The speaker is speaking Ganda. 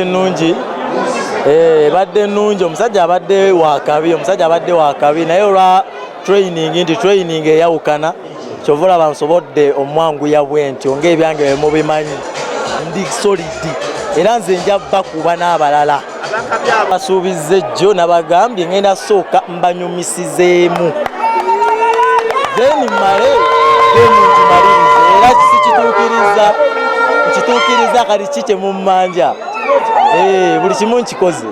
Nungi badde nungi omusajja abadde wakabi naye olwa training eyawukana kyova olaba nsobodde omwanguya bwentyo ng'ebyange bye mubimanyi ndi solid era nze nja bakuba n'abalala basuubizza ejjo nabagambye ngenda sooka mbanyumisizeemu then male ntimalirize era kituukiriza kali ki kye mummanja buli kimu nkikoze.